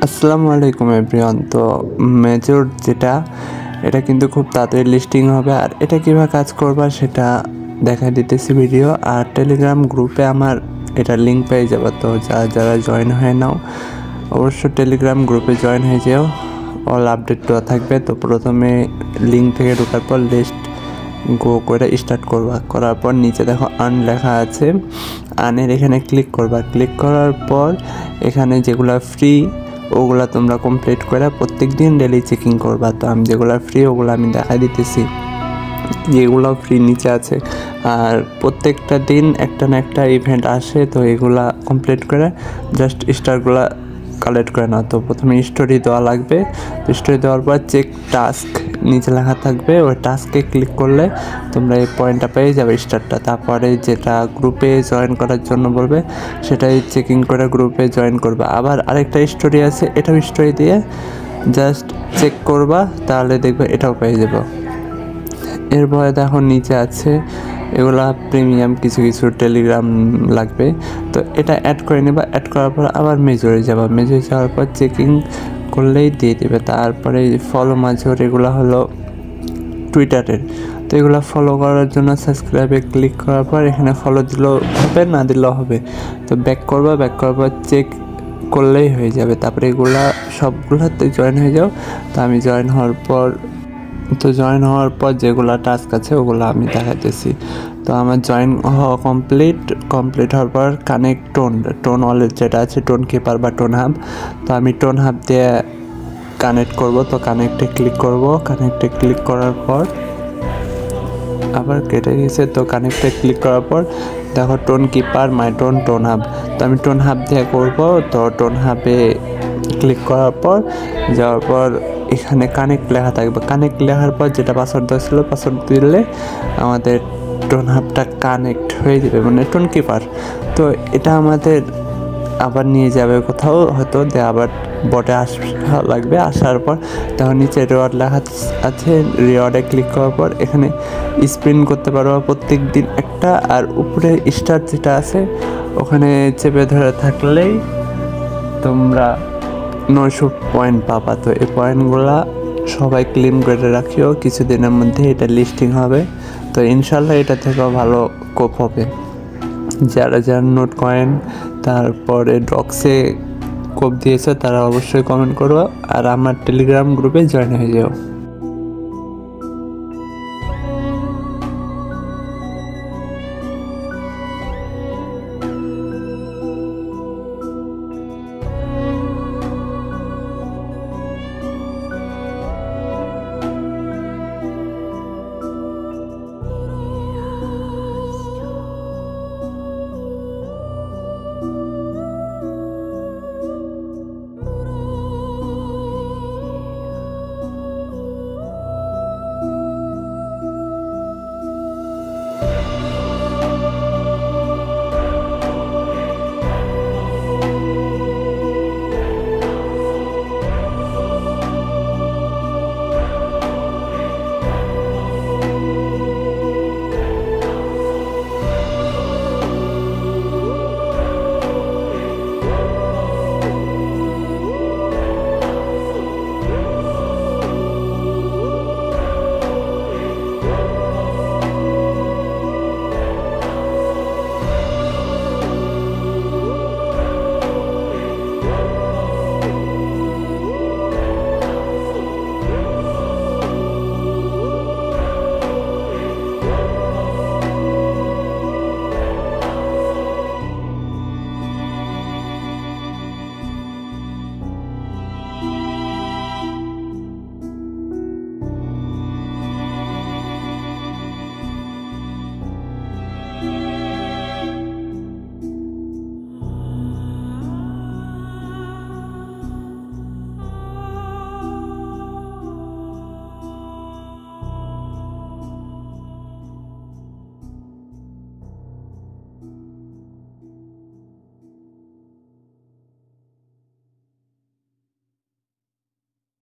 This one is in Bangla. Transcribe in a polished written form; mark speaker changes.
Speaker 1: আসসালামু আলাইকুম এভরিওয়ান। তো মেজর যেটা এটা কিন্তু খুব তাড়াতাড়ি লিস্টিং হবে, আর এটা কীভাবে কাজ করবা সেটা দেখা দিতেছি ভিডিও। আর টেলিগ্রাম গ্রুপে আমার এটা লিঙ্ক পেয়ে যাবে, তো যারা জয়েন হয়ে নাও অবশ্য টেলিগ্রাম গ্রুপে জয়েন হয়ে যেও, অল আপডেট দেওয়া থাকবে। তো প্রথমে লিঙ্ক থেকে ঢোকার পর লিস্ট গো করে স্টার্ট করবা, করার পর নিচে দেখো আর্ন লেখা আছে, আর্নের এখানে ক্লিক করবা। ক্লিক করার পর এখানে যেগুলো ফ্রি ওগুলা তোমরা কমপ্লিট করে প্রত্যেক দিন ডেলি চেকিং করবা। তো আমি যেগুলো ফ্রি ওগুলো আমি দেখা দিতেছি, যেগুলো ফ্রি নিচে আছে। আর প্রত্যেকটা দিন একটা না একটা ইভেন্ট আসে, তো এগুলা কমপ্লিট করে জাস্ট স্টারগুলা কালেক্ট করে নাও। তো প্রথমে স্টোরি দেওয়া লাগবে, তো স্টোরি দেওয়ার পর চেক টাস্ক নিচে লেখা থাকবে, ওই টাস্কে ক্লিক করলে তোমরা এই পয়েন্টটা পেয়ে যাবে স্টারটা। তারপরে যেটা গ্রুপে জয়েন করার জন্য বলবে সেটাই চেকিং করে গ্রুপে জয়েন করবা। আবার আরেকটা স্টোরি আছে, এটাও স্টোরি দিয়ে জাস্ট চেক করবা, তাহলে দেখবে এটাও পেয়ে যাবো। এরপরে দেখো নিচে আছে এগুলা প্রিমিয়াম কিছু কিছু টেলিগ্রাম লাগবে, তো এটা অ্যাড করে নেবা। অ্যাড করার পর আবার মেজরে যাবা, মেজরে যাওয়ার পর চেকিং করলেই দিয়ে দেবে। তারপরে ফলো মাজর এগুলো হলো টুইটারের, তো এগুলো ফলো করার জন্য সাবস্ক্রাইবে ক্লিক করার পর এখানে ফলো দিলেও হবে, না দিলেও হবে। তো ব্যাক করবা, ব্যাক করার পর চেক করলেই হয়ে যাবে। তারপরে এগুলা সবগুলোতে জয়েন হয়ে যাও। তো আমি জয়েন হওয়ার পর যেগুলো টাস্ক আছে ওগুলো আমি দেখাতেছি। তো আমার জয়েন হওয়া কমপ্লিট হওয়ার পর কানেক্ট টোন ওয়ালেট যেটা আছে, টোন কিপার বা টোন হাব, তো আমি টোন হাব দিয়ে কানেক্ট করব। তো কানেক্টে ক্লিক করব, কানেক্টে ক্লিক করার পর আবার কেটে গেছে। তো কানেক্টে ক্লিক করার পর দেখো টোন কিপার মাই টোন হাব, তো আমি টোন হাব দিয়ে করব। তো টোন হাবে ক্লিক করার পর যাওয়ার পর এখানে কানেক্ট লেখা থাকবে, কানেক্ট লেখার পর যেটা পাসওয়ার্ড দেওয়া ছিল পাসওয়ার্ড দিলে আমাদের টোন হাবটা কানেক্ট হয়ে যাবে, মানে টোন কিপার। তো এটা আমাদের আবার নিয়ে যাবে কোথাও, হয়তো দিয়ে আবার বটে আসা লাগবে। আসার পর তখন নিচে রিওয়ার্ড লেখা আছে, রিওয়ার্ডে ক্লিক করার পর এখানে স্পিন করতে পারবো প্রত্যেক দিন একটা। আর উপরে স্টার যেটা আছে ওখানে চেপে ধরে থাকলেই তোমরা 900 পয়েন্ট পাবা। তো এই পয়েন্টগুলা সবাই ক্লেম করে রাখিও, কিছুদিনের মধ্যে এটা লিস্টিং হবে। তো ইনশাল্লাহ এটা থেকেও ভালো কোপ হবে। যারা নোট কয়েন তারপরে ডক্সে কোপ দিয়েছে তারা অবশ্যই কমেন্ট করো, আর আমার টেলিগ্রাম গ্রুপে জয়েন হয়ে যাও।